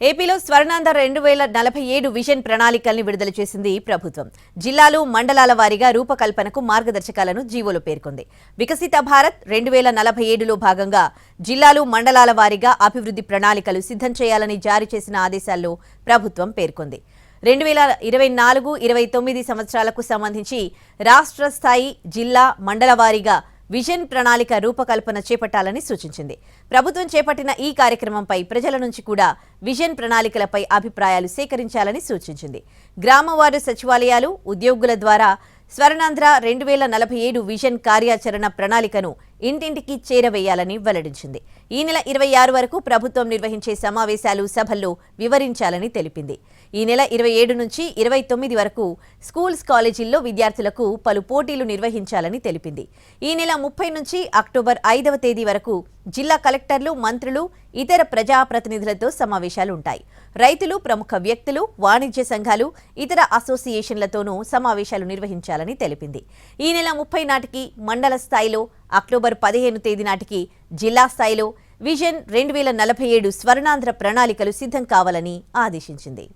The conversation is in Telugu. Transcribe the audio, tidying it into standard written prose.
ఏపీలో స్వర్ణాంధ్ర 2047 విజన్ ప్రణాళికల్ని విడుదల చేసింది ప్రభుత్వం. జిల్లాలు, మండలాల వారీగా రూపకల్పనకు మార్గదర్శకాలను జీవోలో పేర్కొంది. వికసిత భారత్ 2047లో భాగంగా జిల్లాలు, మండలాల వారీగా అభివృద్ధి ప్రణాళికలు సిద్ధం చేయాలని జారీ చేసిన ఆదేశాల్లో ప్రభుత్వం పేర్కొంది. 2024-29 సంవత్సరాలకు సంబంధించి రాష్ట్ర స్థాయి, జిల్లా, మండల వారీగా విజన్ ప్రణాళిక రూపకల్పన చేపట్టాలని సూచించింది. ప్రభుత్వం చేపట్టిన ఈ కార్యక్రమంపై ప్రజల నుంచి కూడా విజన్ ప్రణాళికలపై అభిప్రాయాలు సేకరించాలని సూచించింది. గ్రామవార్డు సచివాలయాలు, ఉద్యోగుల ద్వారా స్వర్ణాంధ్ర 2047 విజన్ కార్యాచరణ ప్రణాళికను ఇంటింటికి చేరవేయాలని వెల్లడించింది. ఈ నెల 26 వరకు ప్రభుత్వం నిర్వహించే సమావేశాలు, సభల్లో వివరించాలని తెలిపింది. ఈ నెల 27 నుంచి 29 వరకు స్కూల్స్, కాలేజీల్లో విద్యార్థులకు పలు పోటీలు నిర్వహించాలని తెలిపింది. ఈ నెల 30 నుంచి అక్టోబర్ 5వ తేదీ వరకు జిల్లా కలెక్టర్లు, మంత్రులు, ఇతర ప్రజాప్రతినిధులతో సమావేశాలు ఉంటాయి. రైతులు, ప్రముఖ వ్యక్తులు, వాణిజ్య సంఘాలు, ఇతర అసోసియేషన్లతోనూ సమావేశాలు నిర్వహించాలని తెలిపింది. ఈ నెల 30 నాటికి మండల స్థాయిలో, అక్టోబర్ 15 తేదీ నాటికి జిల్లా స్థాయిలో విజన్ 2047 స్వర్ణాంధ్ర ప్రణాళికలు సిద్ధం కావాలని ఆదేశించింది.